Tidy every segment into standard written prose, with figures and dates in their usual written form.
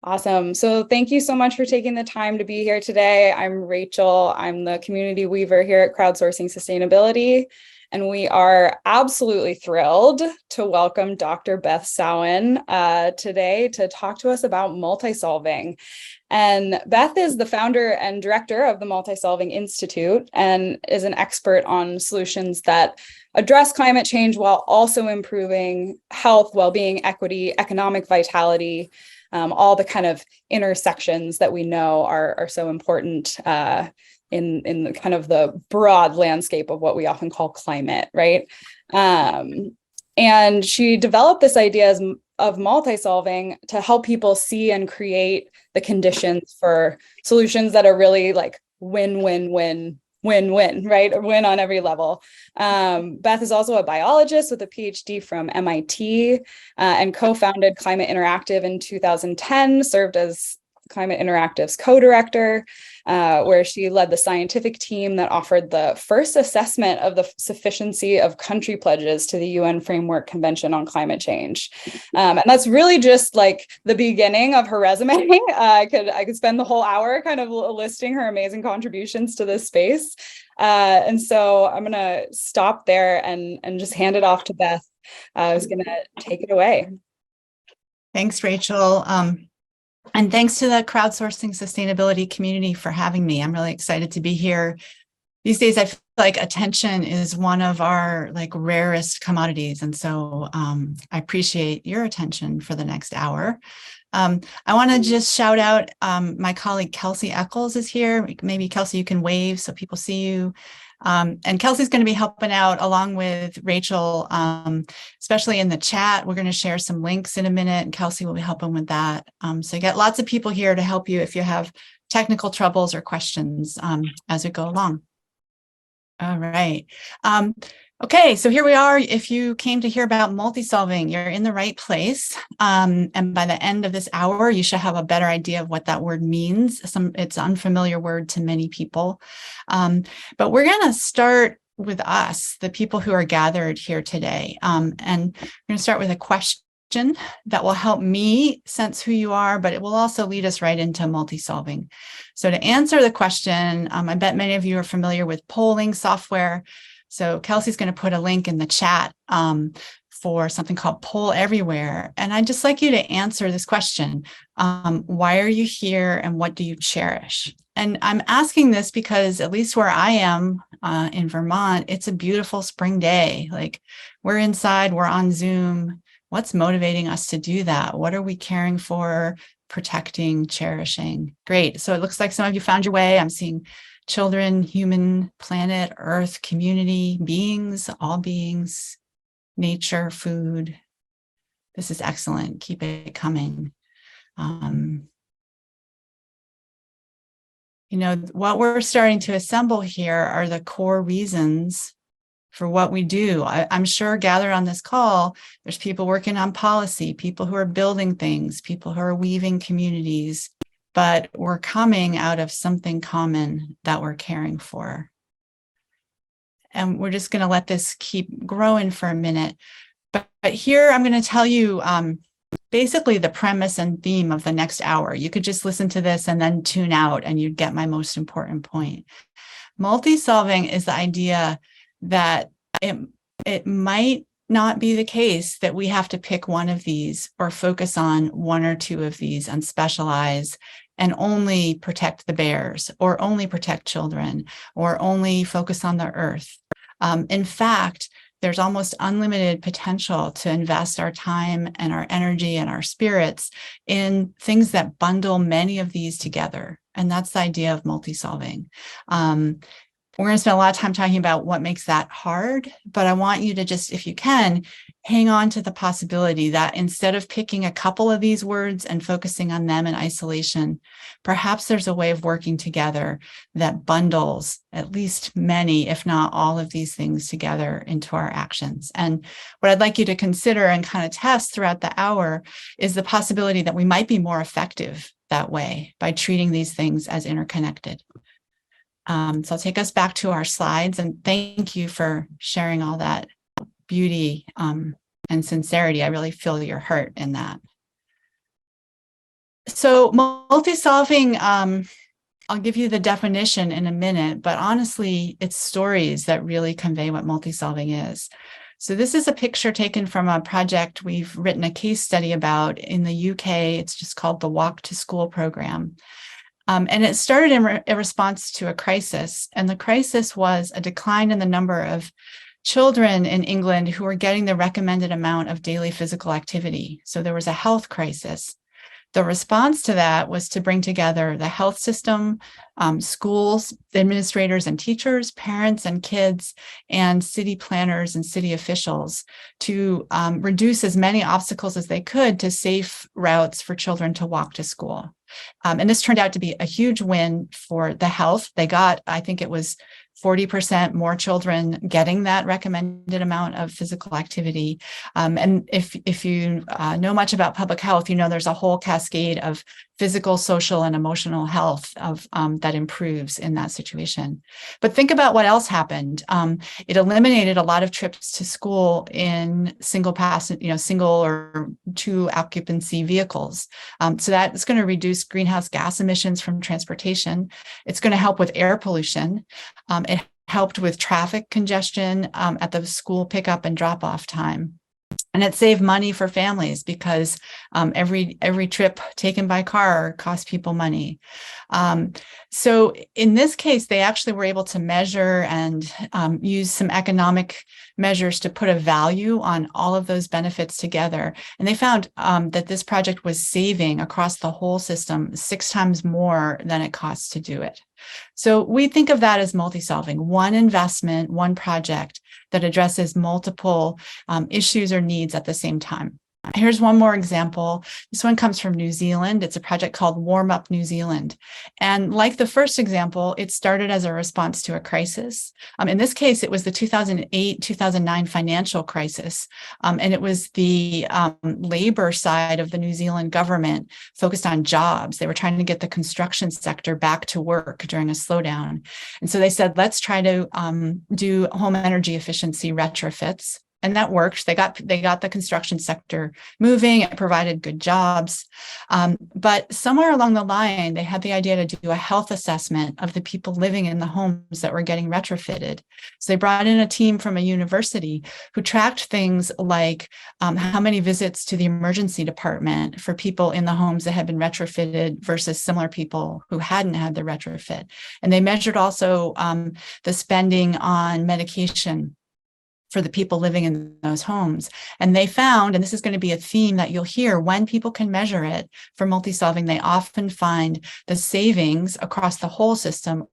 Awesome. So thank you so much for taking the time to be here today. I'm Rachel. I'm the community weaver here at Crowdsourcing Sustainability. And we are absolutely thrilled to welcome Dr. Beth Sawin today to talk to us about multisolving. And Beth is the founder and director of the Multisolving Institute and is an expert on solutions that address climate change while also improving health, well-being, equity, economic vitality, all the kind of intersections that we know are so important in the kind of the broad landscape of what we often call climate, right? And she developed this idea of multi-solving to help people see and create the conditions for solutions that are really like win-win-win, win-win, right? Or win on every level. Beth is also a biologist with a PhD from MIT and co-founded Climate Interactive in 2010, served as Climate Interactive's co-director, where she led the scientific team that offered the first assessment of the sufficiency of country pledges to the UN Framework Convention on Climate Change. And that's really just like the beginning of her resume. I could spend the whole hour kind of listing her amazing contributions to this space. And so I'm going to stop there and just hand it off to Beth, who's going to take it away. Thanks, Rachel. And thanks to the Crowdsourcing Sustainability community for having me. I'm really excited to be here. These days, I feel like attention is one of our rarest commodities. And so I appreciate your attention for the next hour. I want to just shout out my colleague, Kelsey Eccles is here. Maybe Kelsey, you can wave so people see you. And Kelsey's going to be helping out along with Rachel, especially in the chat. We're going to share some links in a minute, and Kelsey will be helping with that. So you get lots of people here to help you if you have technical troubles or questions as we go along. All right. Okay, so here we are. If you came to hear about multi-solving, you're in the right place. And by the end of this hour, you should have a better idea of what that word means. It's an unfamiliar word to many people. But we're going to start with us, the people who are gathered here today. And we're going to start with a question that will help me sense who you are, but it will also lead us right into multi-solving. So to answer the question, I bet many of you are familiar with polling software. So Kelsey's going to put a link in the chat for something called Poll Everywhere. And I'd just like you to answer this question. Why are you here and what do you cherish? And I'm asking this because at least where I am in Vermont, it's a beautiful spring day. Like we're inside, we're on Zoom. What's motivating us to do that? What are we caring for, protecting, cherishing? Great. So it looks like some of you found your way. I'm seeing children, human, planet, earth, community, beings, all beings, nature, food. This is excellent. Keep it coming. What we're starting to assemble here are the core reasons for what we do. I'm sure gathered on this call, there's people working on policy, people who are building things, people who are weaving communities, but we're coming out of something common that we're caring for. And we're just going to let this keep growing for a minute. But here I'm going to tell you basically the premise and theme of the next hour. You could just listen to this and then tune out and you'd get my most important point. Multi-solving is the idea that it might not be the case that we have to pick one of these or focus on one or two of these and specialize and only protect the bears or only protect children or only focus on the earth. In fact, there's almost unlimited potential to invest our time and our energy and our spirits in things that bundle many of these together. And that's the idea of multi-solving. We're going to spend a lot of time talking about what makes that hard, but I want you to just, if you can, hang on to the possibility that instead of picking a couple of these words and focusing on them in isolation, perhaps there's a way of working together that bundles at least many, if not all of these things together into our actions. And what I'd like you to consider and kind of test throughout the hour is the possibility that we might be more effective that way by treating these things as interconnected. So I'll take us back to our slides, and thank you for sharing all that beauty and sincerity. I really feel your heart in that. So multi-solving, I'll give you the definition in a minute, but honestly, it's stories that really convey what multi-solving is. So this is a picture taken from a project we've written a case study about in the UK. It's just called the Walk to School program. And it started in response to a crisis. And the crisis was a decline in the number of children in England who were getting the recommended amount of daily physical activity. So there was a health crisis. The response to that was to bring together the health system, schools, administrators and teachers, parents and kids, and city planners and city officials to reduce as many obstacles as they could to safe routes for children to walk to school. And this turned out to be a huge win for the health. They got, I think it was 40% more children getting that recommended amount of physical activity. And if you know much about public health, you know there's a whole cascade of physical, social, and emotional health of that improves in that situation. But think about what else happened. It eliminated a lot of trips to school in single or two occupancy vehicles. So that's going to reduce greenhouse gas emissions from transportation. It's going to help with air pollution. It helped with traffic congestion at the school pickup and drop-off time. And it saved money for families because every trip taken by car cost people money. So in this case, they actually were able to measure and use some economic measures to put a value on all of those benefits together. And they found that this project was saving across the whole system 6 times more than it costs to do it. So we think of that as multi-solving, one investment, one project that addresses multiple issues or needs at the same time. Here's one more example. This one comes from New Zealand. It's a project called Warm Up New Zealand. And like the first example, it started as a response to a crisis. In this case, it was the 2008-2009 financial crisis. And it was the labor side of the New Zealand government focused on jobs. They were trying to get the construction sector back to work during a slowdown. And so they said, let's try to do home energy efficiency retrofits. And that worked. They got the construction sector moving. It provided good jobs. But somewhere along the line, they had the idea to do a health assessment of the people living in the homes that were getting retrofitted. So they brought in a team from a university who tracked things like how many visits to the emergency department for people in the homes that had been retrofitted versus similar people who hadn't had the retrofit. And they measured also the spending on medication for the people living in those homes. And they found, and this is going to be a theme that you'll hear, when people can measure it for multi-solving, they often find the savings across the whole system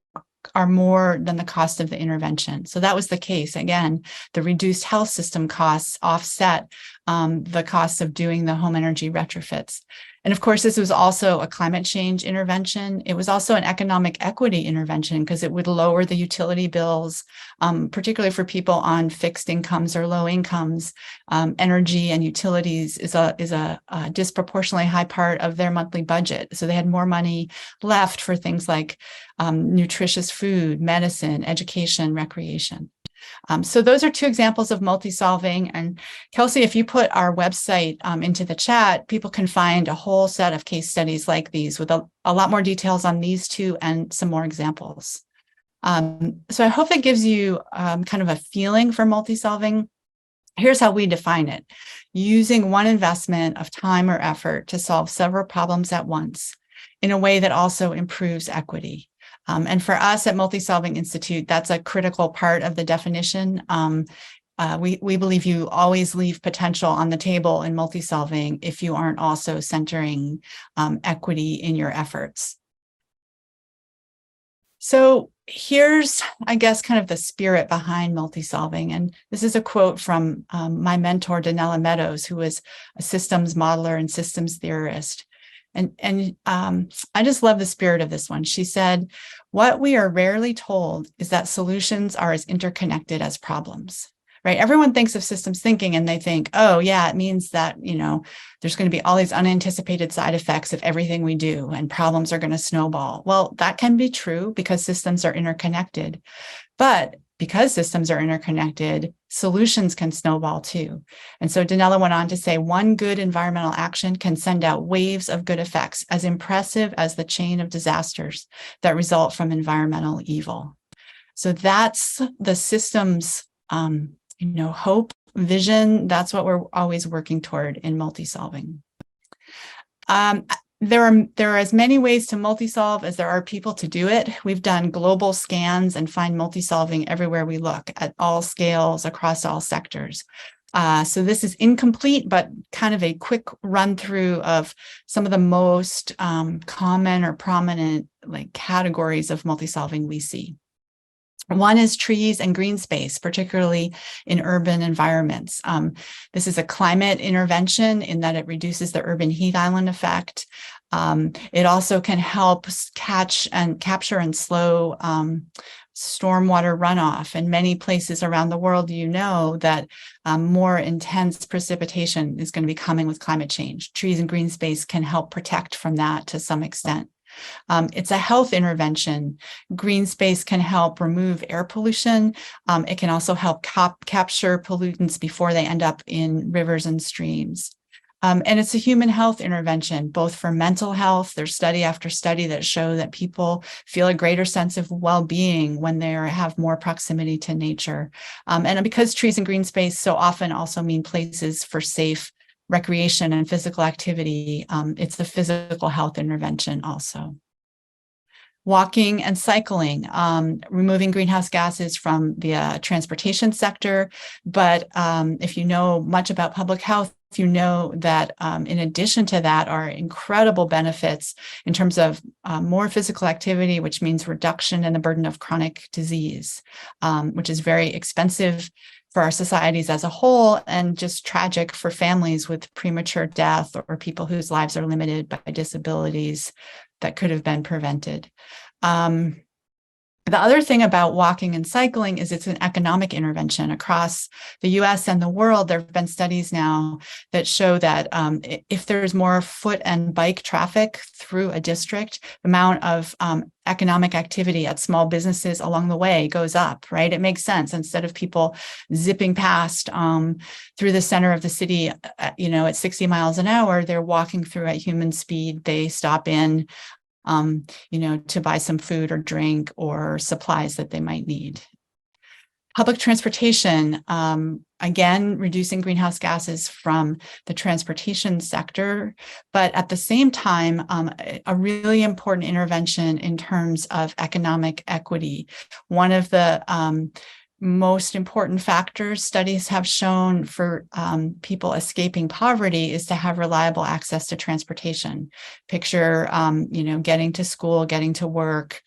are more than the cost of the intervention. So that was the case. Again, the reduced health system costs offset the costs of doing the home energy retrofits. And of course, this was also a climate change intervention. It was also an economic equity intervention because it would lower the utility bills, particularly for people on fixed incomes or low incomes. Energy and utilities is a disproportionately high part of their monthly budget. So they had more money left for things like nutritious food, medicine, education, recreation. So those are 2 examples of multi-solving. And Kelsey, if you put our website into the chat, people can find a whole set of case studies like these with a lot more details on these 2 and some more examples. So I hope that gives you kind of a feeling for multi-solving. Here's how we define it: using one investment of time or effort to solve several problems at once in a way that also improves equity. And for us at Multisolving Institute, that's a critical part of the definition. We believe you always leave potential on the table in multi-solving if you aren't also centering equity in your efforts. So here's, I guess, kind of the spirit behind multi-solving. And this is a quote from my mentor, Danella Meadows, who was a systems modeler and systems theorist. And I just love the spirit of this one. She said, "What we are rarely told is that solutions are as interconnected as problems." Right? Everyone thinks of systems thinking and they think, oh, yeah, it means that, there's going to be all these unanticipated side effects of everything we do and problems are going to snowball. Well, that can be true because systems are interconnected. But because systems are interconnected, solutions can snowball too. And so Donella went on to say, one good environmental action can send out waves of good effects, as impressive as the chain of disasters that result from environmental evil. So that's the system's, hope, vision. That's what we're always working toward in multi-solving. There are as many ways to multi-solve as there are people to do it. We've done global scans and find multi-solving everywhere we look, at all scales, across all sectors. So this is incomplete, but kind of a quick run through of some of the most common or prominent categories of multi-solving we see. One is trees and green space, particularly in urban environments. This is a climate intervention in that it reduces the urban heat island effect. It also can help capture and slow stormwater runoff. In many places around the world, that more intense precipitation is going to be coming with climate change. Trees and green space can help protect from that to some extent. It's a health intervention. Green space can help remove air pollution. It can also help capture pollutants before they end up in rivers and streams. And it's a human health intervention, both for mental health. There's study after study that show that people feel a greater sense of well-being when they have more proximity to nature. And because trees and green space so often also mean places for safe recreation and physical activity, it's a physical health intervention also. Walking and cycling, removing greenhouse gases from the transportation sector. But if you know much about public health, you know that in addition to that are incredible benefits in terms of more physical activity, which means reduction in the burden of chronic disease, which is very expensive for our societies as a whole, and just tragic for families with premature death or people whose lives are limited by disabilities that could have been prevented. The other thing about walking and cycling is it's an economic intervention across the US and the world. There have been studies now that show that if there's more foot and bike traffic through a district, the amount of economic activity at small businesses along the way goes up, right? It makes sense. Instead of people zipping past through the center of the city, at 60 miles an hour, they're walking through at human speed. They stop in to buy some food or drink or supplies that they might need. Public transportation, again, reducing greenhouse gases from the transportation sector, but at the same time, a really important intervention in terms of economic equity. One of the most important factors studies have shown for people escaping poverty is to have reliable access to transportation. Picture, getting to school, getting to work,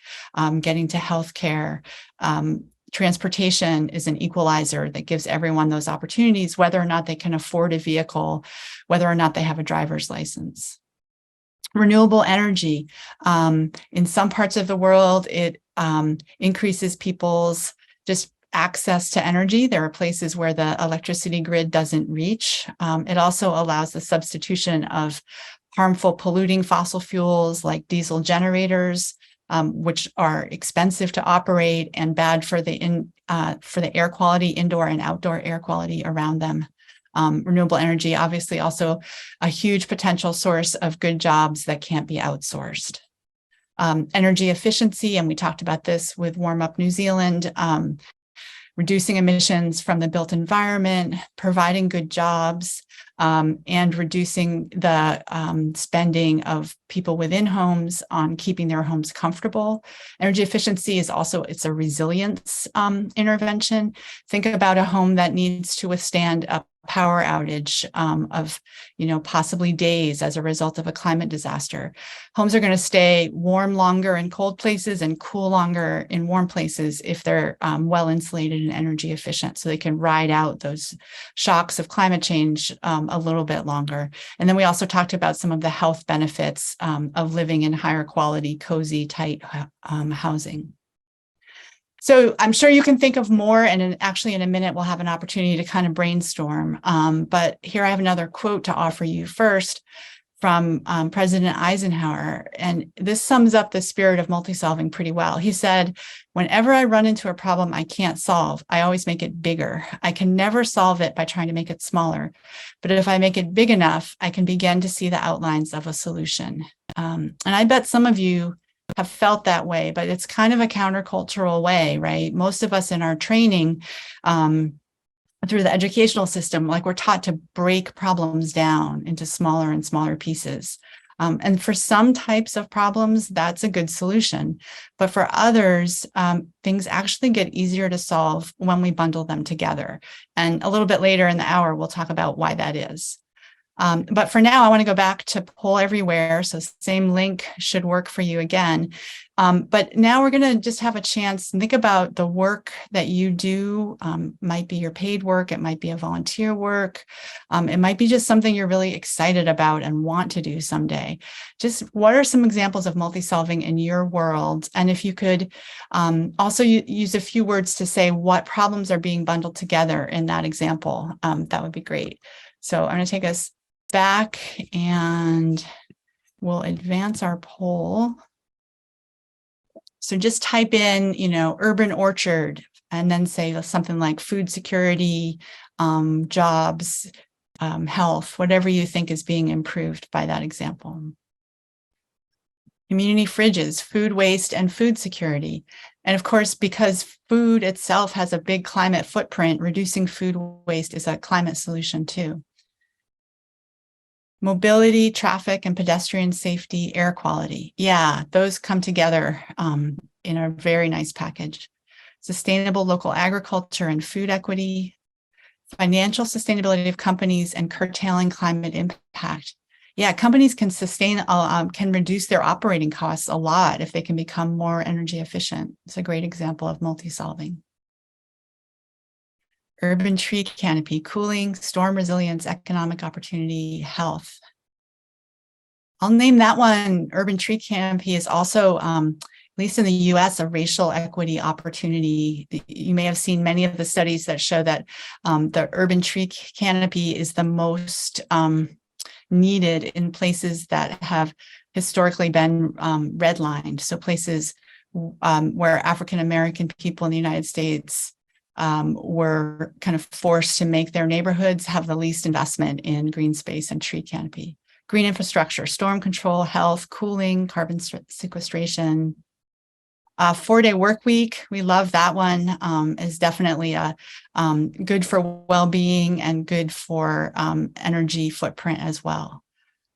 getting to healthcare. Transportation is an equalizer that gives everyone those opportunities, whether or not they can afford a vehicle, whether or not they have a driver's license. Renewable energy. In some parts of the world, it increases people's just access to energy. There are places where the electricity grid doesn't reach. It also allows the substitution of harmful polluting fossil fuels like diesel generators, which are expensive to operate and bad for the air quality, indoor and outdoor air quality around them. Renewable energy, obviously, also a huge potential source of good jobs that can't be outsourced. Energy efficiency, and we talked about this with Warm Up New Zealand, reducing emissions from the built environment, providing good jobs, and reducing the spending of people within homes on keeping their homes comfortable. Energy efficiency is also, it's a resilience intervention. Think about a home that needs to withstand a power outage of, possibly days as a result of a climate disaster. Homes are going to stay warm longer in cold places and cool longer in warm places if they're well insulated and energy efficient, so they can ride out those shocks of climate change a little bit longer. And then we also talked about some of the health benefits of living in higher quality, cozy, tight housing. So I'm sure you can think of more, and actually in a minute, we'll have an opportunity to kind of brainstorm. But here I have another quote to offer you first. from President Eisenhower. And this sums up the spirit of multi-solving pretty well. He said, whenever I run into a problem I can't solve, I always make it bigger. I can never solve it by trying to make it smaller. But if I make it big enough, I can begin to see the outlines of a solution. And I bet some of you have felt that way, but it's kind of a countercultural way, right? Most of us in our training, through the educational system, like we're taught to break problems down into smaller and smaller pieces. And for some types of problems, that's a good solution. But for others, things actually get easier to solve when we bundle them together. And a little bit later in the hour, we'll talk about why that is. But for now, I want to go back to Poll Everywhere. So same link should work for you again. But now we're going to just have a chance to think about the work that you do. Might be your paid work. It might be a volunteer work. It might be just something you're really excited about and want to do someday. Just what are some examples of multi-solving in your world? And if you could also use a few words to say what problems are being bundled together in that example, that would be great. So I'm going to take us back and we'll advance our poll. So just type in, urban orchard, and then say something like food security, jobs, health, whatever you think is being improved by that example. Community fridges, food waste, and food security. And of course, because food itself has a big climate footprint, reducing food waste is a climate solution too. Mobility, traffic, and pedestrian safety, air quality. Yeah, those come together in a very nice package. Sustainable local agriculture and food equity, financial sustainability of companies, and curtailing climate impact. Yeah, companies can can reduce their operating costs a lot if they can become more energy efficient. It's a great example of multi-solving. Urban tree canopy, cooling, storm resilience, economic opportunity, health. I'll name that one. Urban tree canopy is also, at least in the US, a racial equity opportunity. You may have seen many of the studies that show that the urban tree canopy is the most needed in places that have historically been redlined. So places where African-American people in the United States were kind of forced to make their neighborhoods have the least investment in green space and tree canopy. Green infrastructure, storm control, health, cooling, carbon sequestration. 4-day work week, we love that one. Is definitely good for well-being and good for energy footprint as well.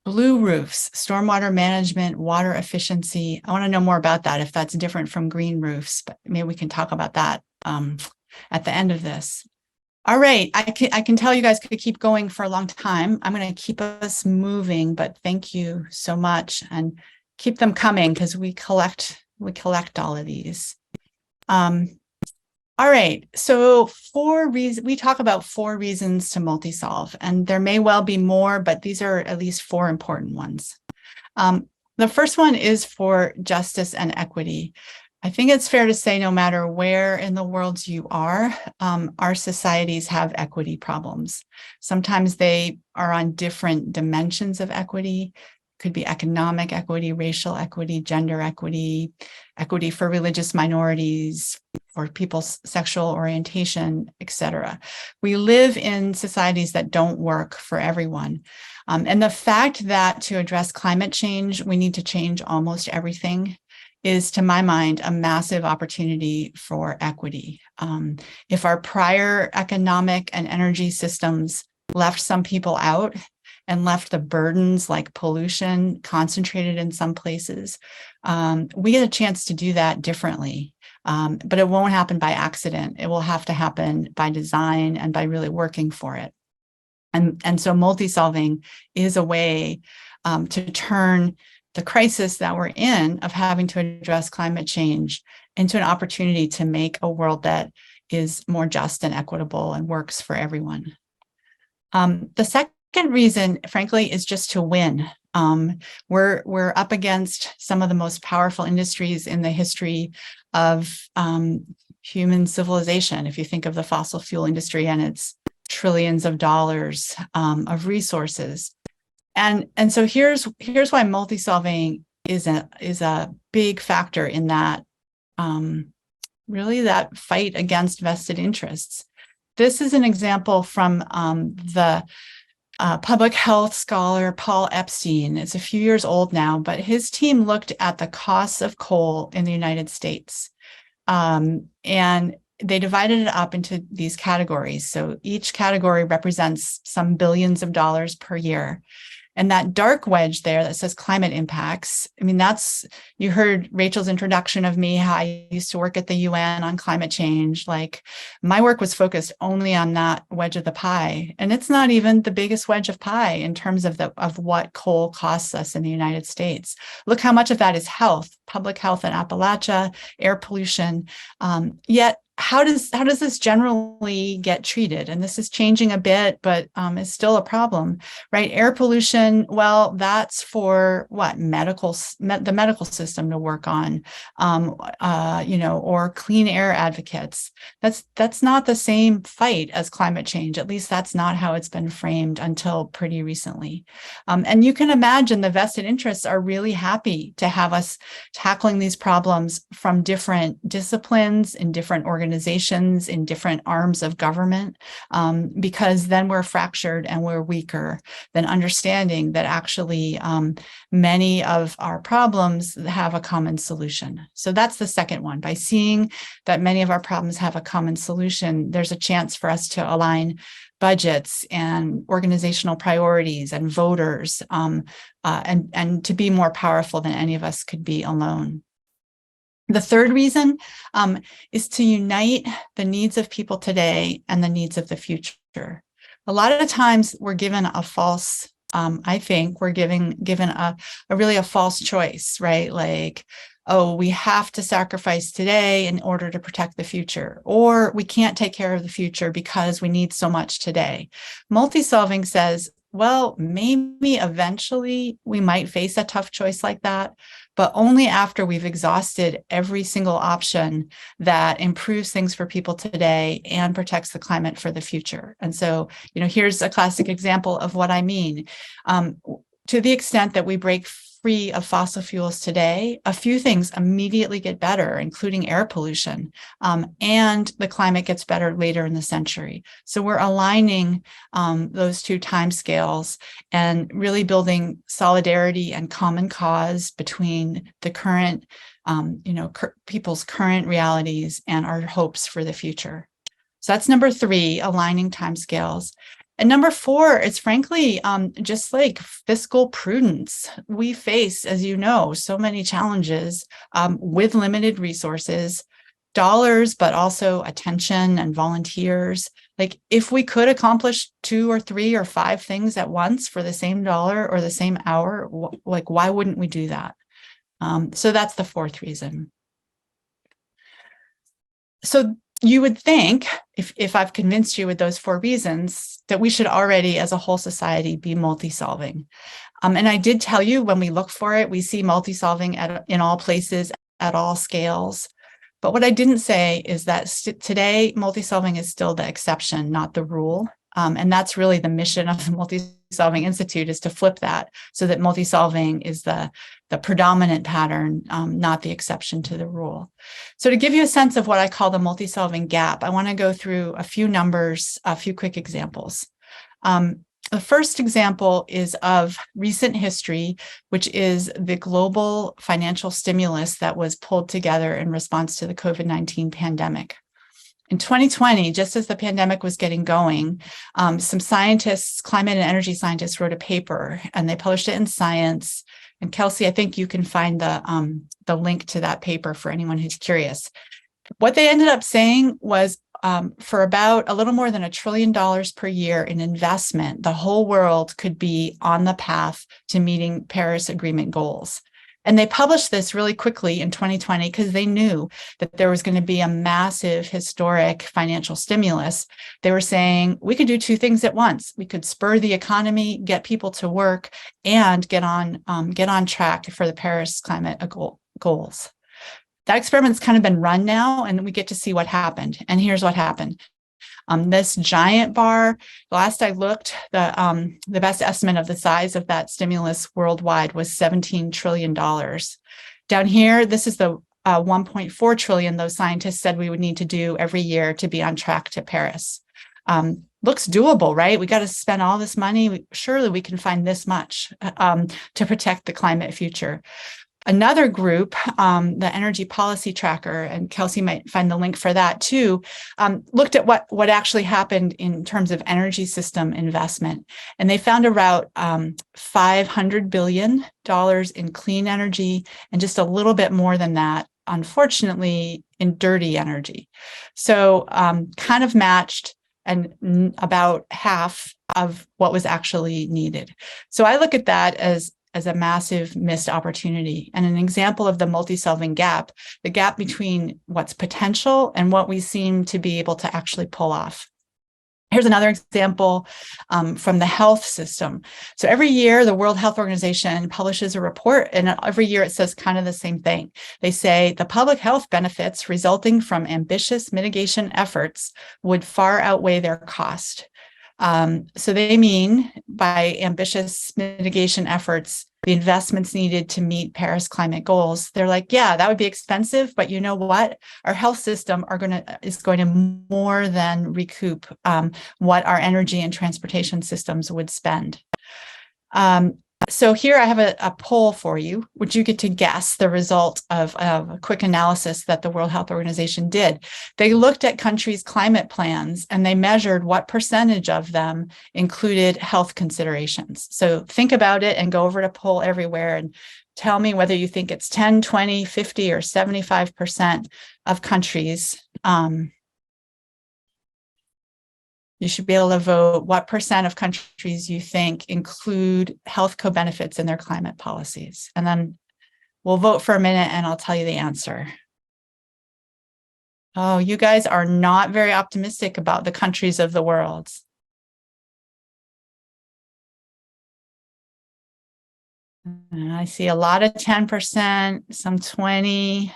Blue roofs, stormwater management, water efficiency. I want to know more about that if that's different from green roofs, but maybe we can talk about that at the end of this. All right, I can tell you guys could keep going for a long time. I'm going to keep us moving, but thank you so much and keep them coming because we collect all of these. All right, so 4 reasons, we talk about 4 reasons to multi-solve, and there may well be more, but these are at least 4 important ones. The first one is for justice and equity. I think it's fair to say no matter where in the world you are, our societies have equity problems. Sometimes they are on different dimensions of equity. Could be economic equity, racial equity, gender equity, equity for religious minorities, for people's sexual orientation, etc. We live in societies that don't work for everyone. And the fact that to address climate change, we need to change almost everything is, to my mind, a massive opportunity for equity. If our prior economic and energy systems left some people out and left the burdens like pollution concentrated in some places, we get a chance to do that differently. But it won't happen by accident. It will have to happen by design and by really working for it. And so multi-solving is a way to turn the crisis that we're in of having to address climate change into an opportunity to make a world that is more just and equitable and works for everyone. The second reason, frankly, is just to win. We're up against some of the most powerful industries in the history of human civilization. If you think of the fossil fuel industry and its trillions of dollars of resources. And so here's why multi-solving is a big factor in that, really that fight against vested interests. This is an example from the public health scholar Paul Epstein. It's a few years old now, but his team looked at the costs of coal in the United States. And they divided it up into these categories. So each category represents some billions of dollars per year. And that dark wedge there that says climate impacts, I mean, you heard Rachel's introduction of me, how I used to work at the UN on climate change. Like, my work was focused only on that wedge of the pie. And it's not even the biggest wedge of pie in terms of what coal costs us in the United States. Look how much of that is health, public health in Appalachia, air pollution. Yet, how does this generally get treated? And this is changing a bit, but is still a problem, right? Air pollution, well, that's for what? The medical system to work on, or clean air advocates. That's not the same fight as climate change. At least that's not how it's been framed until pretty recently. And you can imagine the vested interests are really happy to have us tackling these problems from different disciplines and different organizations in different arms of government, because then we're fractured and we're weaker than understanding that actually many of our problems have a common solution. So that's the second one. By seeing that many of our problems have a common solution, there's a chance for us to align budgets and organizational priorities and voters, and to be more powerful than any of us could be alone. The third reason is to unite the needs of people today and the needs of the future. A lot of times we're given a false, I think we're given a really a false choice, right? Like, oh, we have to sacrifice today in order to protect the future, or we can't take care of the future because we need so much today. Multi-solving says, well, maybe eventually we might face a tough choice like that, but only after we've exhausted every single option that improves things for people today and protects the climate for the future. And so, here's a classic example of what I mean. To the extent that we break free of fossil fuels today, a few things immediately get better, including air pollution, and the climate gets better later in the century. So we're aligning those two timescales and really building solidarity and common cause between the current, people's current realities and our hopes for the future. So that's number 3, aligning timescales. And number 4 is frankly, just like fiscal prudence. We face, as you know, so many challenges with limited resources, dollars, but also attention and volunteers. Like, if we could accomplish 2 or 3 or 5 things at once for the same dollar or the same hour, why wouldn't we do that? So that's the 4th reason. So you would think, if I've convinced you with those 4 reasons, that we should already, as a whole society, be multi-solving. And I did tell you, when we look for it, we see multi-solving in all places, at all scales. But what I didn't say is that today, multi-solving is still the exception, not the rule. And that's really the mission of the Multisolving Institute, is to flip that so that multi-solving is the predominant pattern, not the exception to the rule. So to give you a sense of what I call the multi-solving gap, I want to go through a few numbers, a few quick examples. The first example is of recent history, which is the global financial stimulus that was pulled together in response to the COVID-19 pandemic. In 2020, just as the pandemic was getting going, some scientists, climate and energy scientists, wrote a paper and they published it in Science. And Kelsey, I think you can find the link to that paper for anyone who's curious. What they ended up saying was, for about a little more than $1 trillion per year in investment, the whole world could be on the path to meeting Paris Agreement goals. And they published this really quickly in 2020 because they knew that there was going to be a massive historic financial stimulus. They were saying we could do 2 things at once. We could spur the economy, get people to work, and get on track for the Paris climate goals. That experiment's kind of been run now, and we get to see what happened. And here's what happened. This giant bar, last I looked, the best estimate of the size of that stimulus worldwide was $17 trillion. Down here, this is the 1.4 trillion those scientists said we would need to do every year to be on track to Paris. Looks doable, right? We got to spend all this money. Surely we can find this much to protect the climate future. Another group, the Energy Policy Tracker, and Kelsey might find the link for that too, looked at what actually happened in terms of energy system investment. And they found around $500 billion in clean energy and just a little bit more than that, unfortunately, in dirty energy. So kind of matched and about half of what was actually needed. So I look at that as a massive missed opportunity and an example of the multi-solving gap, the gap between what's potential and what we seem to be able to actually pull off. Here's another example from the health system. So every year, the World Health Organization publishes a report, and every year it says kind of the same thing. They say the public health benefits resulting from ambitious mitigation efforts would far outweigh their cost. So they mean by ambitious mitigation efforts, the investments needed to meet Paris climate goals. They're like, yeah, that would be expensive, but you know what? Our health system is going to more than recoup what our energy and transportation systems would spend. So here I have a poll for you. Would you get to guess the result of a quick analysis that the World Health Organization did? They looked at countries' climate plans and they measured what percentage of them included health considerations. So think about it and go over to poll everywhere and tell me whether you think it's 10, 20, 50, or 75% of countries. You should be able to vote what percent of countries you think include health co-benefits in their climate policies. And then we'll vote for a minute and I'll tell you the answer. Oh, you guys are not very optimistic about the countries of the world. I see a lot of 10%, some 20.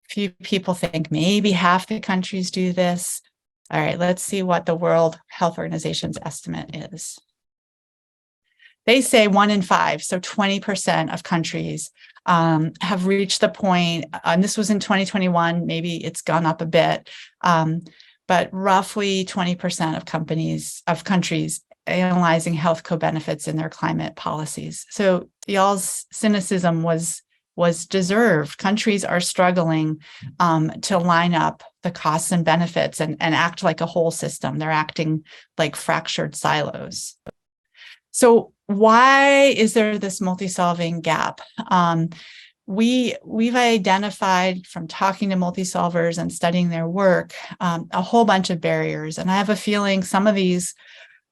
Few people think maybe half the countries do this. All right, let's see what the World Health Organization's estimate is. They say 1 in 5, so 20% of countries have reached the point, and this was in 2021, maybe it's gone up a bit, but roughly 20% of countries analyzing health co-benefits in their climate policies. So y'all's cynicism was deserved. Countries are struggling to line up the costs and benefits and act like a whole system. They're acting like fractured silos. So why is there this multi-solving gap? We've identified from talking to multi-solvers and studying their work, a whole bunch of barriers. And I have a feeling some of these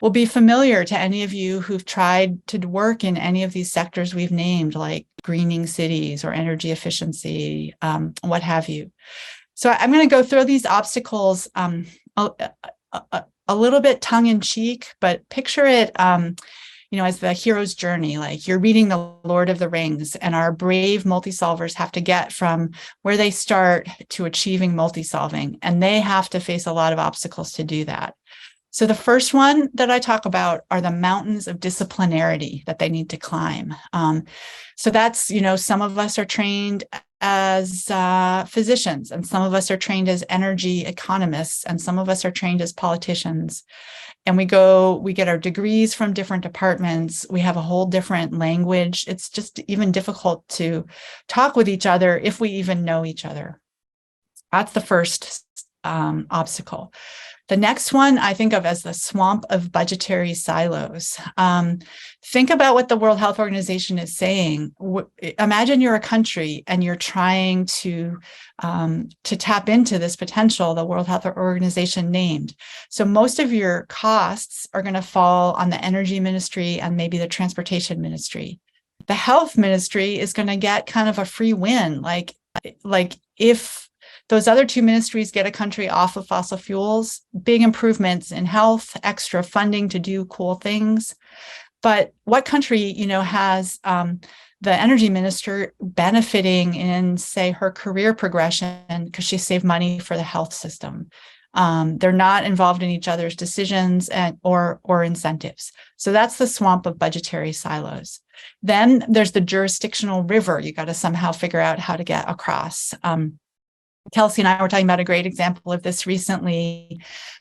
will be familiar to any of you who've tried to work in any of these sectors we've named, like greening cities or energy efficiency, what have you. So I'm going to go through these obstacles a little bit tongue-in-cheek, but picture it, as the hero's journey. Like you're reading The Lord of the Rings, and our brave multi-solvers have to get from where they start to achieving multi-solving, and they have to face a lot of obstacles to do that. So the first one that I talk about are the mountains of disciplinarity that they need to climb. So that's, some of us are trained as physicians, and some of us are trained as energy economists, and some of us are trained as politicians. And we get our degrees from different departments. We have a whole different language. It's just even difficult to talk with each other if we even know each other. That's the first obstacle. The next one I think of as the swamp of budgetary silos. Think about what the World Health Organization is saying. Imagine you're a country and you're trying to tap into this potential the World Health Organization named. So most of your costs are going to fall on the energy ministry and maybe the transportation ministry. The health ministry is going to get kind of a free win. Like if those other two ministries get a country off of fossil fuels, big improvements in health, extra funding to do cool things. But what country, has the energy minister benefiting in, say, her career progression because she saved money for the health system? They're not involved in each other's decisions or incentives. So that's the swamp of budgetary silos. Then there's the jurisdictional river. You got to somehow figure out how to get across. Kelsey and I were talking about a great example of this recently.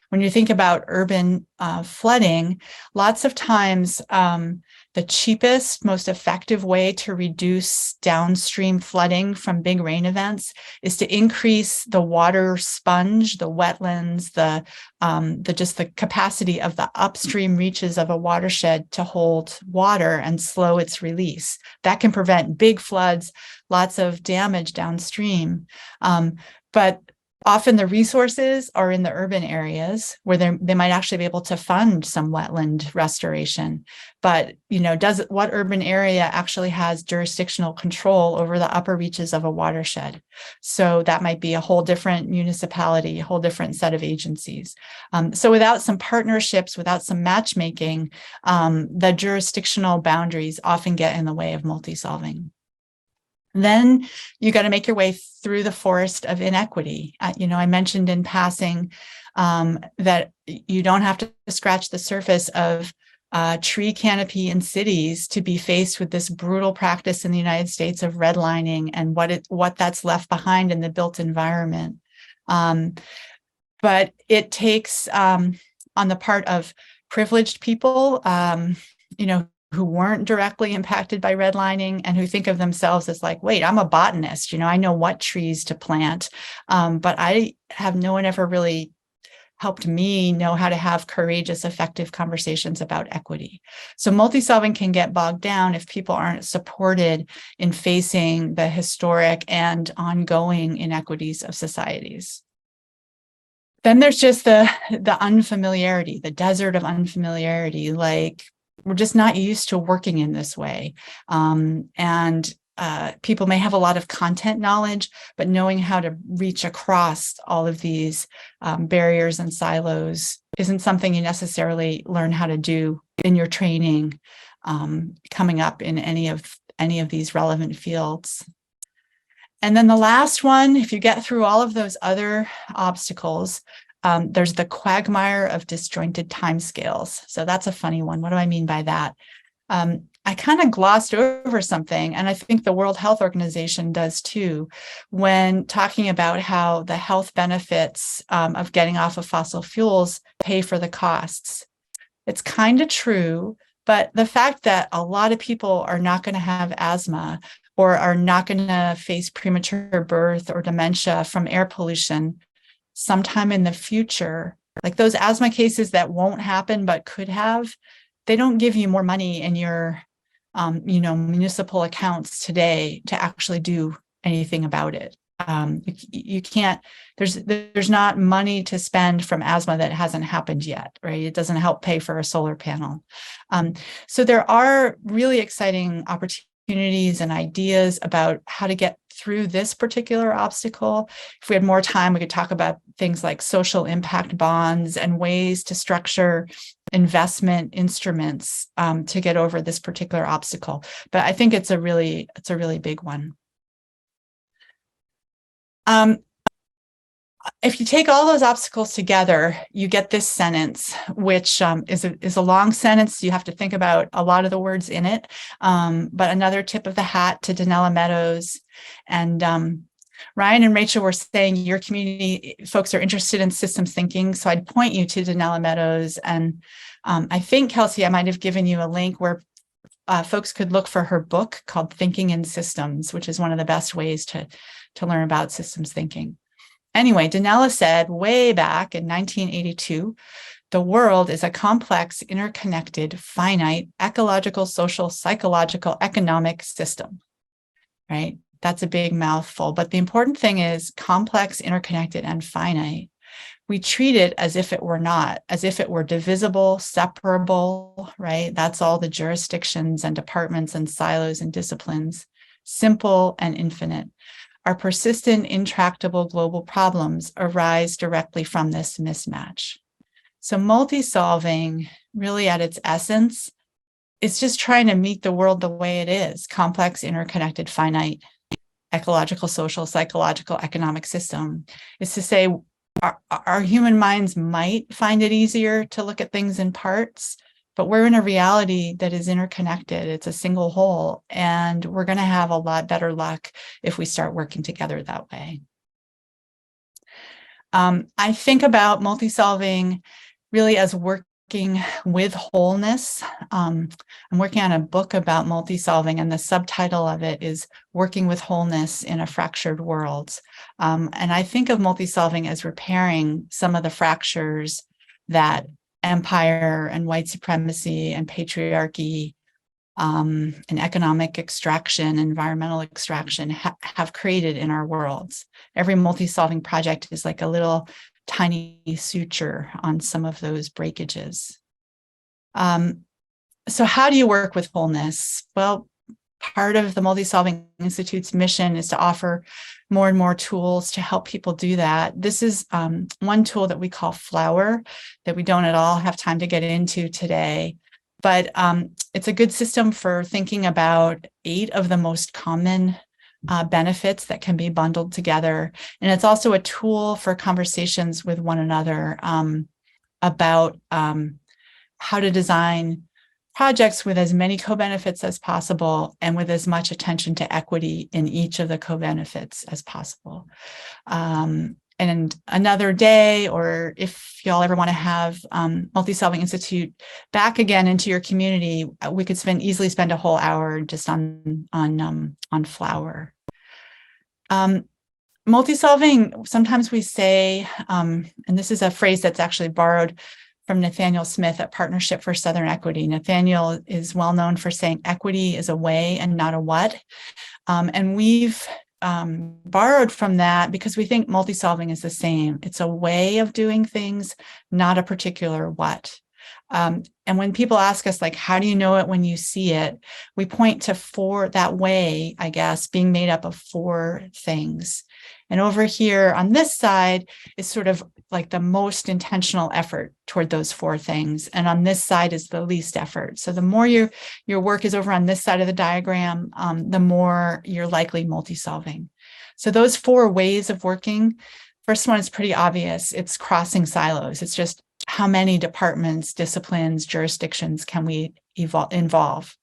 When you think about urban flooding, lots of times the cheapest, most effective way to reduce downstream flooding from big rain events is to increase the water sponge, the wetlands, the capacity of the upstream reaches of a watershed to hold water and slow its release. That can prevent big floods, lots of damage downstream. But often the resources are in the urban areas where they might actually be able to fund some wetland restoration. But, what urban area actually has jurisdictional control over the upper reaches of a watershed? So that might be a whole different municipality, a whole different set of agencies. So without some partnerships, without some matchmaking, the jurisdictional boundaries often get in the way of multi-solving. Then you got to make your way through the forest of inequity. I mentioned in passing that you don't have to scratch the surface of tree canopy in cities to be faced with this brutal practice in the United States of redlining and what that's left behind in the built environment. But it takes, on the part of privileged people, who weren't directly impacted by redlining and who think of themselves as like, wait, I'm a botanist, I know what trees to plant, but no one ever really helped me know how to have courageous, effective conversations about equity. So multi-solving can get bogged down if people aren't supported in facing the historic and ongoing inequities of societies. Then there's just the unfamiliarity, the desert of unfamiliarity, like, we're just not used to working in this way. People may have a lot of content knowledge, but knowing how to reach across all of these barriers and silos isn't something you necessarily learn how to do in your training coming up in any of these relevant fields. And then the last one, if you get through all of those other obstacles, there's the quagmire of disjointed timescales. So that's a funny one. What do I mean by that? I kind of glossed over something, and I think the World Health Organization does too, when talking about how the health benefits of getting off of fossil fuels pay for the costs. It's kind of true, but the fact that a lot of people are not going to have asthma or are not going to face premature birth or dementia from air pollution sometime in the future, like those asthma cases that won't happen but could have, they don't give you more money in your municipal accounts today to actually do anything about it. You can't, there's not money to spend from asthma that hasn't happened yet, right? It doesn't help pay for a solar panel. So there are really exciting opportunities and ideas about how to get through this particular obstacle. If we had more time, we could talk about things like social impact bonds and ways to structure investment instruments to get over this particular obstacle. But I think it's a really big one. If you take all those obstacles together, you get this sentence, which is a long sentence. You have to think about a lot of the words in it. But another tip of the hat to Donella Meadows. And Ryan and Rachel were saying your community folks are interested in systems thinking. So I'd point you to Donella Meadows. And I think, Kelsey, I might have given you a link where folks could look for her book called Thinking in Systems, which is one of the best ways to learn about systems thinking. Anyway, Donella said way back in 1982, the world is a complex, interconnected, finite, ecological, social, psychological, economic system, right? That's a big mouthful. But the important thing is complex, interconnected, and finite. We treat it as if it were not, as if it were divisible, separable, right? That's all the jurisdictions and departments and silos and disciplines, simple and infinite. Our persistent, intractable global problems arise directly from this mismatch. So multi-solving, really at its essence, is just trying to meet the world the way it is, complex, interconnected, finite, ecological, social, psychological, economic system. Is to say, our human minds might find it easier to look at things in parts, but we're in a reality that is interconnected. It's a single whole, and we're going to have a lot better luck if we start working together that way. I think about multi-solving really as working with wholeness. I'm working on a book about multi-solving, and the subtitle of it is Working with Wholeness in a Fractured World. And I think of multi-solving as repairing some of the fractures that empire and white supremacy and patriarchy and economic extraction, environmental extraction have created in our worlds. Every multi-solving project is like a little tiny suture on some of those breakages. So how do you work with wholeness? Well, part of the Multisolving Institute's mission is to offer more and more tools to help people do that. This is one tool that we call Flower, that we don't at all have time to get into today. But it's a good system for thinking about 8 of the most common benefits that can be bundled together. And it's also a tool for conversations with one another about how to design projects with as many co-benefits as possible and with as much attention to equity in each of the co-benefits as possible. And another day, or if y'all ever want to have Multisolving Institute back again into your community, we could easily spend a whole hour just on Flower. Multisolving, sometimes we say, and this is a phrase that's actually borrowed from Nathaniel Smith at Partnership for Southern Equity. Nathaniel is well known for saying equity is a way and not a what. And we've borrowed from that because we think multi-solving is the same. It's a way of doing things, not a particular what. And when people ask us, like, how do you know it when you see it? We point to that way, I guess, being made up of 4 things. And over here on this side is sort of like the most intentional effort toward those 4 things. And on this side is the least effort. So the more your work is over on this side of the diagram, the more you're likely multi-solving. So those 4 ways of working, first one is pretty obvious. It's crossing silos. It's just how many departments, disciplines, jurisdictions can we involve?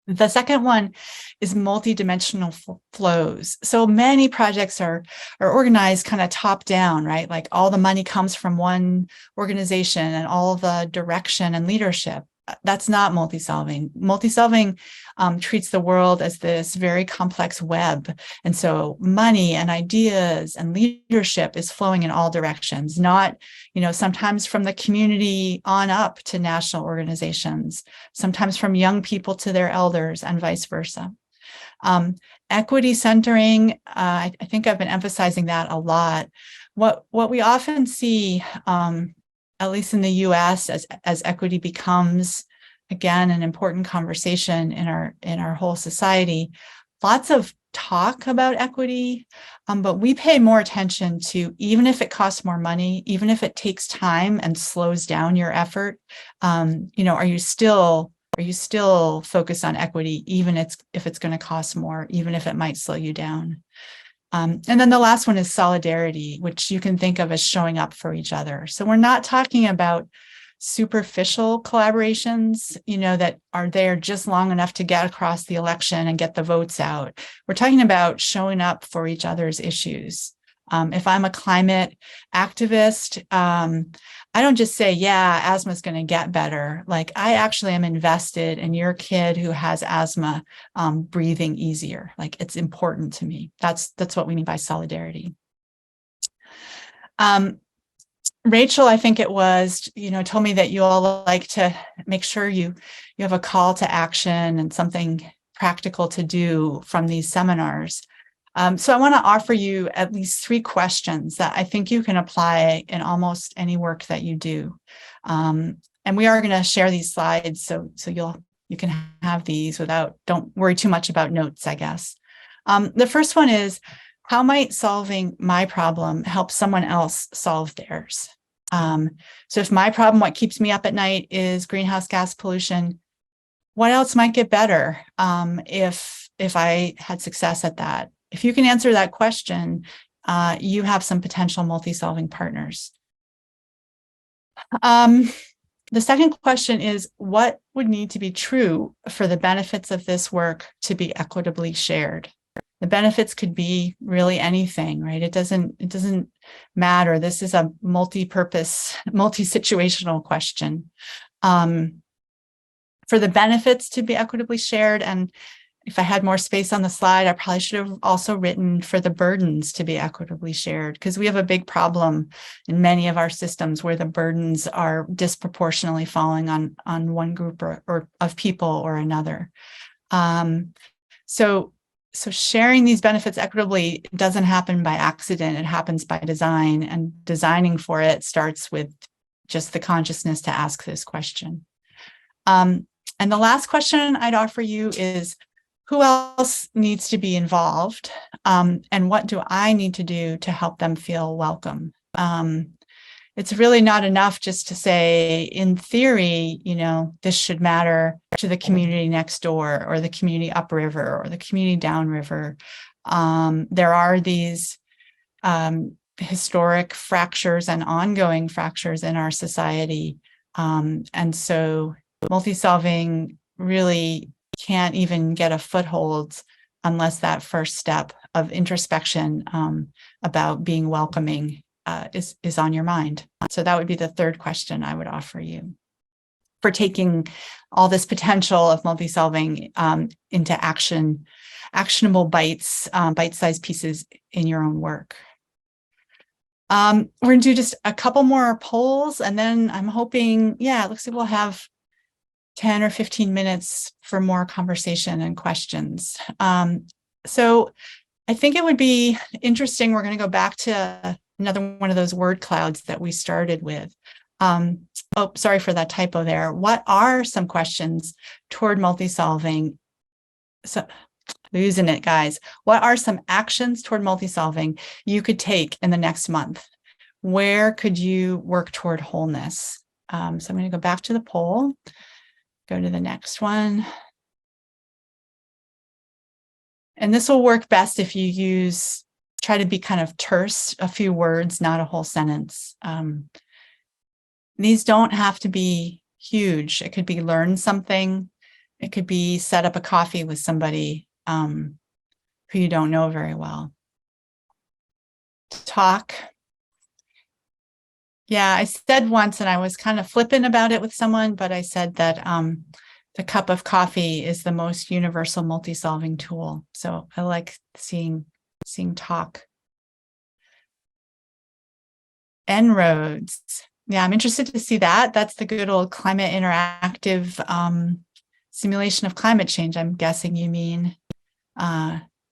The second one is multidimensional flows. So many projects are organized kind of top down, right? Like all the money comes from one organization and all the direction and leadership. That's not multi-solving. Multi-solving treats the world as this very complex web. And so money and ideas and leadership is flowing in all directions, not, sometimes from the community on up to national organizations, sometimes from young people to their elders and vice versa. Equity centering, I think I've been emphasizing that a lot. What we often see, at least in the US, as equity becomes, again, an important conversation in our whole society, lots of talk about equity, but we pay more attention to, even if it costs more money, even if it takes time and slows down your effort, are you still focused on equity, even if it's going to cost more, even if it might slow you down? And then the last one is solidarity, which you can think of as showing up for each other. So we're not talking about superficial collaborations, that are there just long enough to get across the election and get the votes out. We're talking about showing up for each other's issues. If I'm a climate activist, I don't just say, yeah, asthma is going to get better. Like, I actually am invested in your kid who has asthma breathing easier. Like, it's important to me. That's what we mean by solidarity. Rachel, I think it was, told me that you all like to make sure you have a call to action and something practical to do from these seminars. So I want to offer you at least 3 questions that I think you can apply in almost any work that you do. And we are going to share these slides, so you can have these don't worry too much about notes, I guess. The first one is, how might solving my problem help someone else solve theirs? So if my problem, what keeps me up at night, is greenhouse gas pollution, what else might get better if I had success at that? If you can answer that question, you have some potential multi-solving partners. The second question is, what would need to be true for the benefits of this work to be equitably shared? The benefits could be really anything, right? It doesn't matter. This is a multi-purpose, multi-situational question. For the benefits to be equitably shared, and if I had more space on the slide, I probably should have also written for the burdens to be equitably shared, because we have a big problem in many of our systems where the burdens are disproportionately falling on one group or of people or another. So sharing these benefits equitably doesn't happen by accident. It happens by design, and designing for it starts with just the consciousness to ask this question. And the last question I'd offer you is, who else needs to be involved? And what do I need to do to help them feel welcome? It's really not enough just to say, in theory, this should matter to the community next door, or the community upriver, or the community downriver. There are these historic fractures and ongoing fractures in our society. And so multi-solving really can't even get a foothold unless that first step of introspection about being welcoming is on your mind. So that would be the third question I would offer you for taking all this potential of multi-solving into actionable bite-sized pieces in your own work. We're going to do just a couple more polls, and then I'm hoping, it looks like we'll have 10 or 15 minutes for more conversation and questions. So I think it would be interesting. We're going to go back to another one of those word clouds that we started with. Oh, sorry for that typo there. What are some questions toward multi-solving? So, losing it, guys. What are some actions toward multi-solving you could take in the next month? Where could you work toward wholeness? So I'm going to go back to the poll. Go to the next one. And this will work best if you try to be kind of terse, a few words, not a whole sentence. These don't have to be huge. It could be learn something. It could be set up a coffee with somebody who you don't know very well. Talk. Yeah, I said once, and I was kind of flippant about it with someone, but I said that the cup of coffee is the most universal multi-solving tool. So I like seeing talk. Enroads. Yeah, I'm interested to see that. That's the good old climate interactive simulation of climate change, I'm guessing you mean,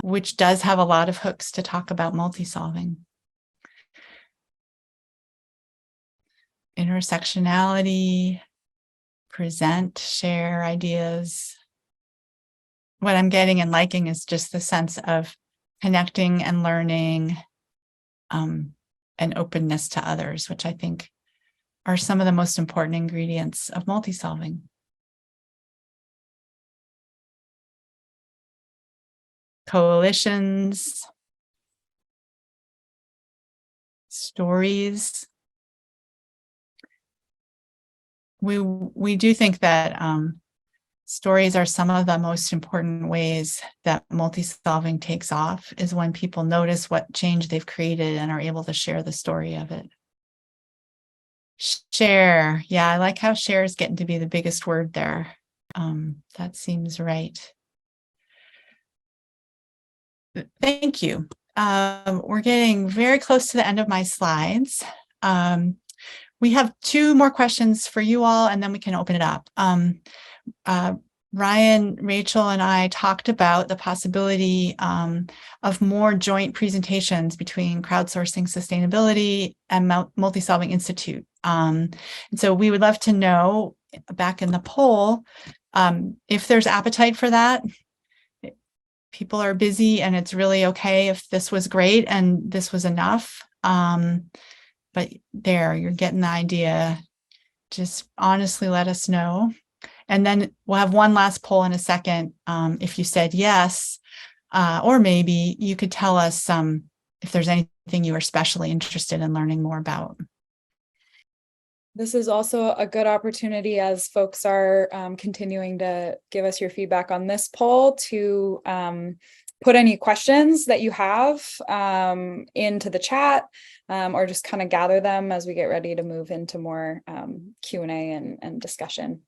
which does have a lot of hooks to talk about multi-solving. Intersectionality, present, share ideas. What I'm getting and liking is just the sense of connecting and learning and openness to others, which I think are some of the most important ingredients of multi-solving. Coalitions, stories. We do think that stories are some of the most important ways that multi-solving takes off, is when people notice what change they've created and are able to share the story of it. Share. Yeah, I like how share is getting to be the biggest word there. That seems right. Thank you. We're getting very close to the end of my slides. We have two more questions for you all, and then we can open it up. Ryan, Rachel, and I talked about the possibility of more joint presentations between Crowdsourcing Sustainability and Multisolving Institute. And so we would love to know, back in the poll, if there's appetite for that. People are busy, and it's really okay if this was great and this was enough. But there, you're getting the idea. Just honestly let us know. And then we'll have one last poll in a second. If you said yes, or maybe you could tell us if there's anything you are especially interested in learning more about. This is also a good opportunity as folks are continuing to give us your feedback on this poll to put any questions that you have into the chat or just kind of gather them as we get ready to move into more Q&A and discussion.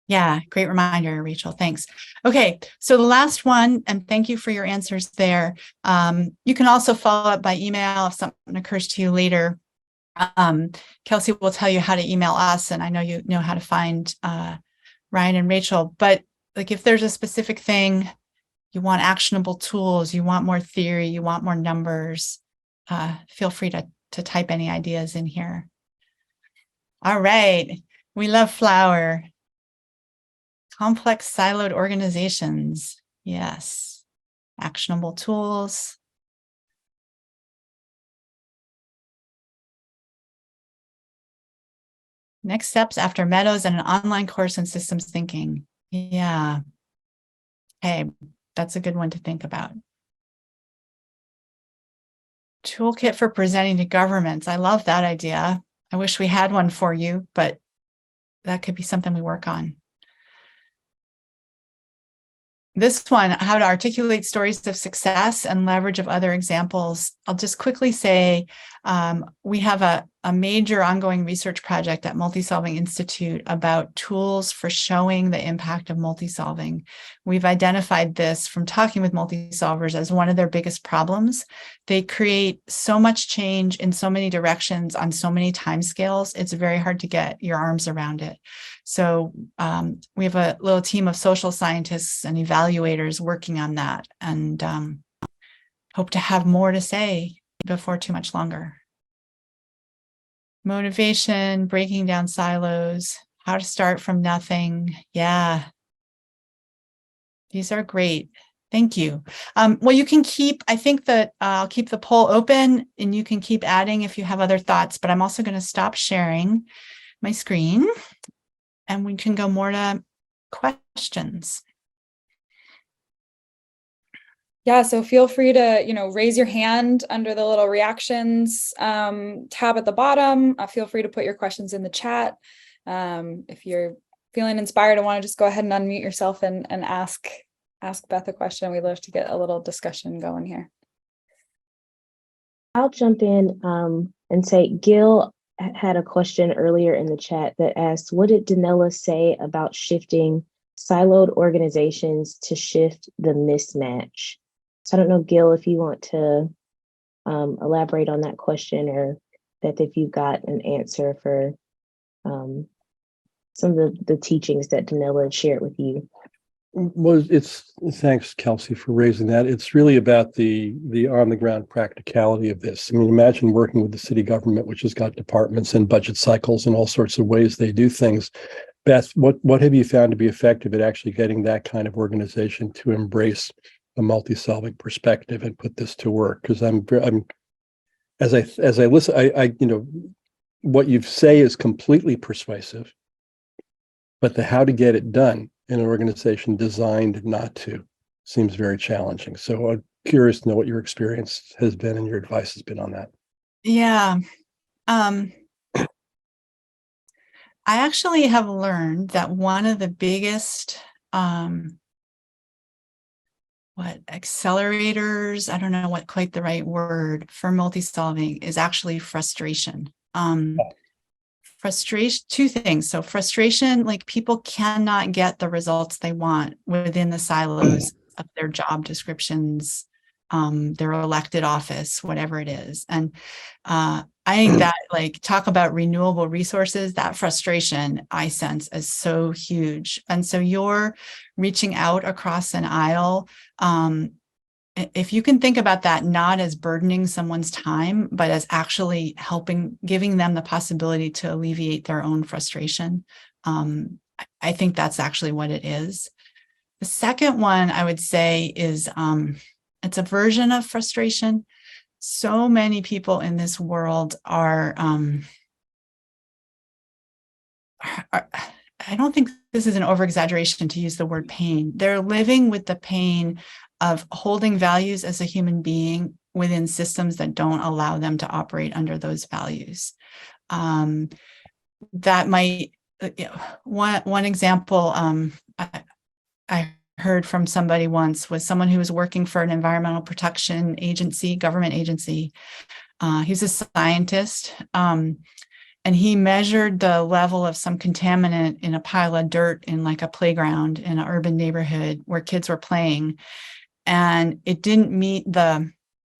Yeah, great reminder, Rachel. Thanks. Okay, so the last one, and thank you for your answers there. You can also follow up by email if something occurs to you later. Kelsey will tell you how to email us, and I know you know how to find Ryan and Rachel, but like if there's a specific thing, you want actionable tools, you want more theory, you want more numbers, feel free to type any ideas in here. All right, we love flower. Complex siloed organizations, yes. Actionable tools. Next steps after Meadows and an online course in systems thinking. Yeah. Hey, that's a good one to think about. Toolkit for presenting to governments. I love that idea. I wish we had one for you, but that could be something we work on. This one, how to articulate stories of success and leverage of other examples. I'll just quickly say we have a major ongoing research project at Multisolving Institute about tools for showing the impact of multisolving. We've identified this from talking with multisolvers as one of their biggest problems. They create so much change in so many directions on so many timescales. It's very hard to get your arms around it. So we have a little team of social scientists and evaluators working on that, and hope to have more to say before too much longer. Motivation, breaking down silos, how to start from nothing. Yeah, these are great. Thank you. Well, you can keep, I think that I'll keep the poll open and you can keep adding if you have other thoughts, but I'm also going to stop sharing my screen and we can go more to questions. Yeah, so feel free to, raise your hand under the little reactions tab at the bottom. Feel free to put your questions in the chat. If you're feeling inspired and want to just go ahead and unmute yourself and ask Beth a question, we'd love to get a little discussion going here. I'll jump in and say Gil had a question earlier in the chat that asked, what did Danella say about shifting siloed organizations to shift the mismatch? So I don't know, Gil, if you want to elaborate on that question, or Beth, if you've got an answer for some of the teachings that Danella had shared with you. Well, thanks, Kelsey, for raising that. It's really about the on-the-ground practicality of this. I mean, imagine working with the city government, which has got departments and budget cycles and all sorts of ways they do things. Beth, what have you found to be effective at actually getting that kind of organization to embrace a multi-solving perspective and put this to work? Because I'm as I listen, what you say is completely persuasive, but the how to get it done in an organization designed not to seems very challenging. So I'm curious to know what your experience has been and your advice has been on that. Yeah. I actually have learned that one of the biggest accelerators, I don't know what quite the right word for multi-solving is, actually frustration. Frustration, two things. So frustration, like people cannot get the results they want within the silos of their job descriptions, their elected office, whatever it is. And I think that, like, talk about renewable resources, that frustration I sense is so huge. And so you're reaching out across an aisle. If you can think about that not as burdening someone's time, but as actually helping, giving them the possibility to alleviate their own frustration, I think that's actually what it is. The second one I would say is it's a version of frustration. So many people in this world are I don't think this is an over-exaggeration to use the word pain. They're living with the pain of holding values as a human being within systems that don't allow them to operate under those values. That might, one example I heard from somebody once was someone who was working for an environmental protection agency, government agency. He's a scientist, and he measured the level of some contaminant in a pile of dirt in like a playground in an urban neighborhood where kids were playing. And it didn't meet the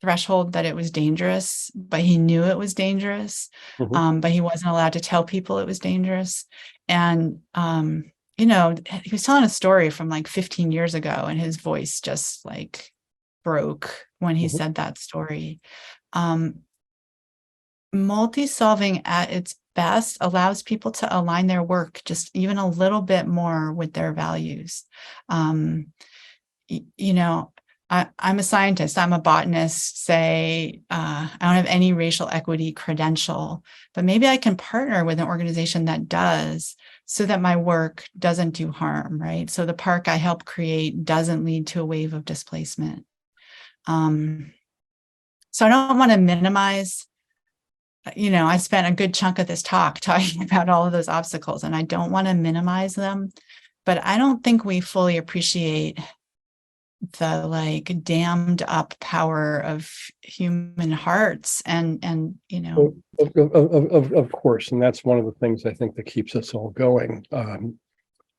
threshold that it was dangerous, but he knew it was dangerous. But he wasn't allowed to tell people it was dangerous. And, he was telling a story from like 15 years ago, and his voice just like broke when he said that story. Multi-solving at its best allows people to align their work just even a little bit more with their values. I'm a scientist, I'm a botanist, say, I don't have any racial equity credential, but maybe I can partner with an organization that does, so that my work doesn't do harm, right? So the park I help create doesn't lead to a wave of displacement. So I don't want to minimize, I spent a good chunk of this talk talking about all of those obstacles, and I don't want to minimize them, but I don't think we fully appreciate the like dammed up power of human hearts and of course, and that's one of the things I think that keeps us all going, and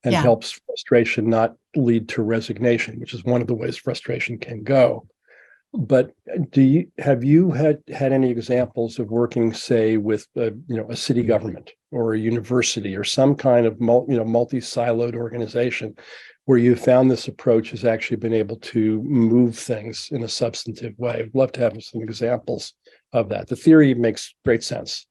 helps frustration not lead to resignation, which is one of the ways frustration can go. But have you had any examples of working, say, with a city government or a university or some kind of multi-siloed organization where you found this approach has actually been able to move things in a substantive way? I'd love to have some examples of that. The theory makes great sense,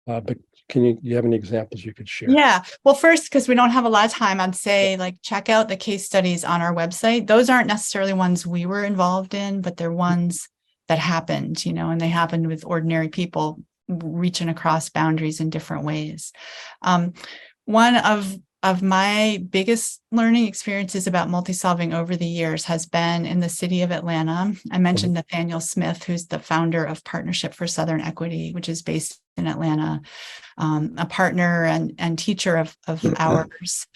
but do you have any examples you could share? Yeah. Well, first, because we don't have a lot of time, I'd say check out the case studies on our website. Those aren't necessarily ones we were involved in, but they're ones that happened, and they happened with ordinary people reaching across boundaries in different ways. One of my biggest learning experiences about multi-solving over the years has been in the city of Atlanta. I mentioned Nathaniel Smith, who's the founder of Partnership for Southern Equity, which is based in Atlanta, a partner and teacher of ours.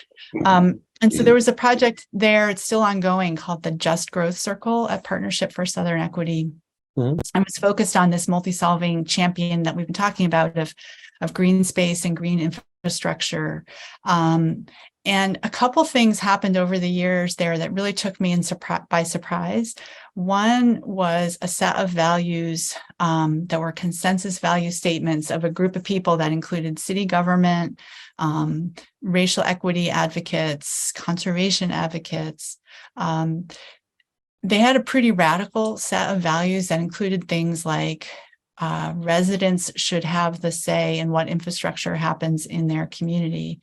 And so there was a project there, it's still ongoing, called the Just Growth Circle at Partnership for Southern Equity. I was focused on this multi-solving champion that we've been talking about of greenspace and green infrastructure. And a couple things happened over the years there that really took me by surprise. One was a set of values that were consensus value statements of a group of people that included city government, racial equity advocates, conservation advocates. They had a pretty radical set of values that included things like residents should have the say in what infrastructure happens in their community.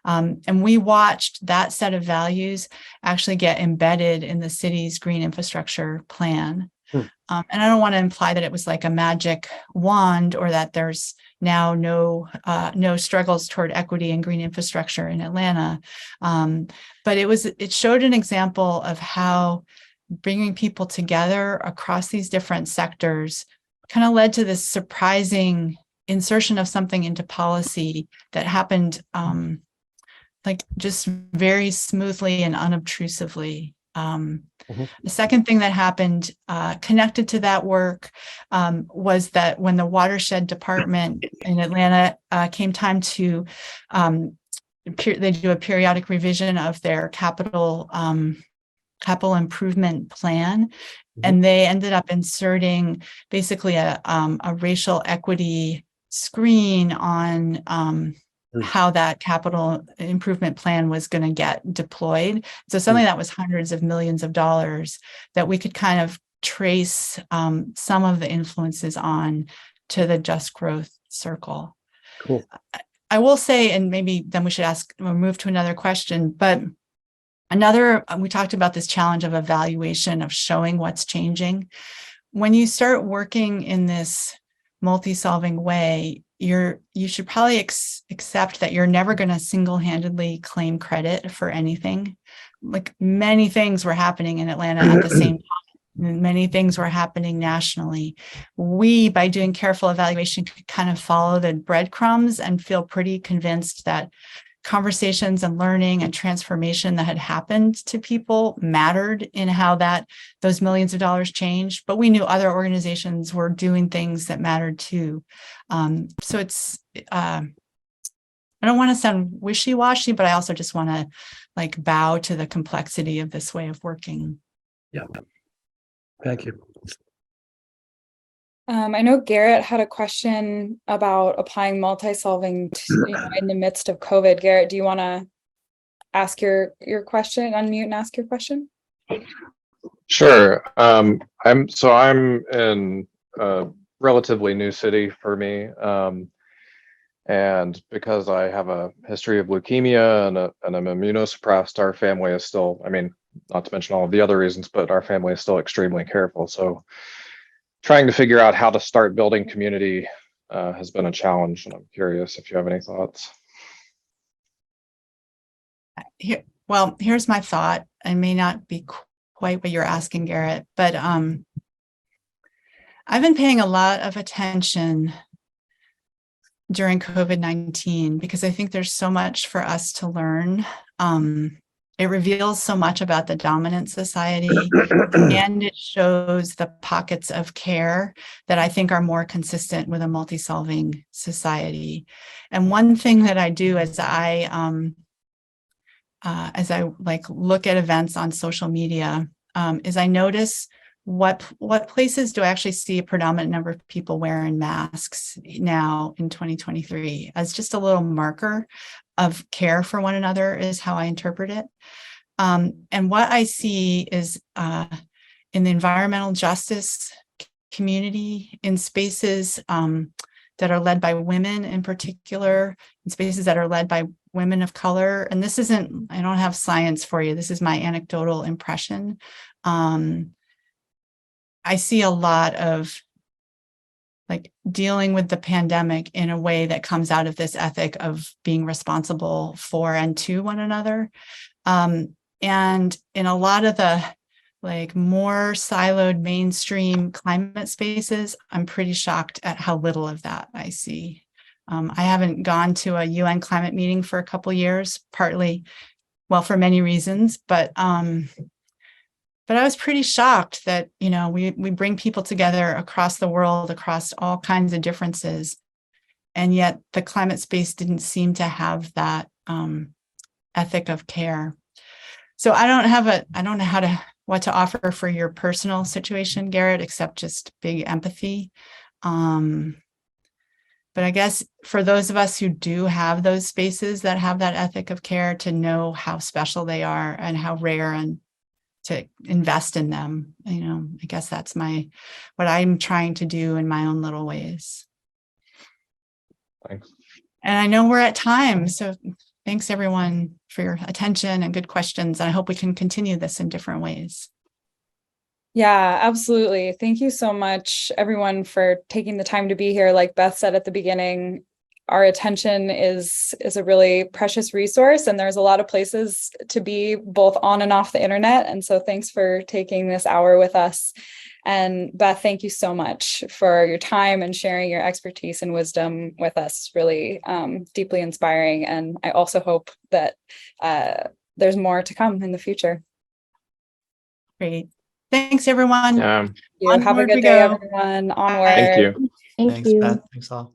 And we watched that set of values actually get embedded in the city's green infrastructure plan. And I don't want to imply that it was like a magic wand or that there's now no struggles toward equity and green infrastructure in Atlanta. But it showed an example of how bringing people together across these different sectors kind of led to this surprising insertion of something into policy that happened just very smoothly and unobtrusively. The second thing that happened connected to that work was that when the watershed department in Atlanta came time to they do a periodic revision of their capital improvement plan. And they ended up inserting basically a racial equity screen on how that capital improvement plan was going to get deployed. So something that was hundreds of millions of dollars that we could kind of trace some of the influences on to the Just Growth Circle. Cool. I will say, and maybe then we should move to another question, but we talked about this challenge of evaluation, of showing what's changing. When you start working in this multi-solving way, you should probably accept that you're never going to single-handedly claim credit for anything. Like many things were happening in Atlanta at the same time. Many things were happening nationally. We, by doing careful evaluation, could kind of follow the breadcrumbs and feel pretty convinced that conversations and learning and transformation that had happened to people mattered in how those millions of dollars changed. But we knew other organizations were doing things that mattered too. So it's, I don't want to sound wishy-washy, but I also just want to like bow to the complexity of this way of working. Yeah. Thank you. I know Garrett had a question about applying multi-solving in the midst of COVID. Garrett, do you want to ask your question, unmute and ask your question? Sure. I'm in a relatively new city for me. And because I have a history of leukemia and I'm immunosuppressed, our family is still, I mean, not to mention all of the other reasons, but our family is still extremely careful. So trying to figure out how to start building community has been a challenge. And I'm curious if you have any thoughts. Here's my thought. I may not be quite what you're asking, Garrett, but I've been paying a lot of attention during COVID-19 because I think there's so much for us to learn. It reveals so much about the dominant society, and it shows the pockets of care that I think are more consistent with a multi-solving society. And one thing that I do as I like look at events on social media is I notice what places do I actually see a predominant number of people wearing masks now in 2023 as just a little marker of care for one another is how I interpret it. And what I see is in the environmental justice community, in spaces that are led by women in particular, in spaces that are led by women of color. And this isn't, I don't have science for you. This is my anecdotal impression. I see a lot of like dealing with the pandemic in a way that comes out of this ethic of being responsible for and to one another. And in a lot of the like more siloed mainstream climate spaces, I'm pretty shocked at how little of that I see. I haven't gone to a UN climate meeting for a couple years, partly, well, for many reasons, but I was pretty shocked that, you know, we bring people together across the world, across all kinds of differences, and yet the climate space didn't seem to have that ethic of care. So I don't know what to offer for your personal situation, Garrett, except just big empathy. But I guess for those of us who do have those spaces that have that ethic of care, to know how special they are and how rare, and to invest in them, you know, I guess that's what I'm trying to do in my own little ways. Thanks. And I know we're at time, so thanks everyone for your attention and good questions. And I hope we can continue this in different ways. Yeah, absolutely. Thank you so much, everyone, for taking the time to be here. Like Beth said at the beginning, our attention is a really precious resource, and there's a lot of places to be both on and off the internet. And so thanks for taking this hour with us. And Beth, thank you so much for your time and sharing your expertise and wisdom with us. It's really deeply inspiring. And I also hope that there's more to come in the future. Great. Thanks, everyone. Yeah. Have a good day, everyone. Onward. Thank you. Thank Thanks, you. Beth. Thanks all.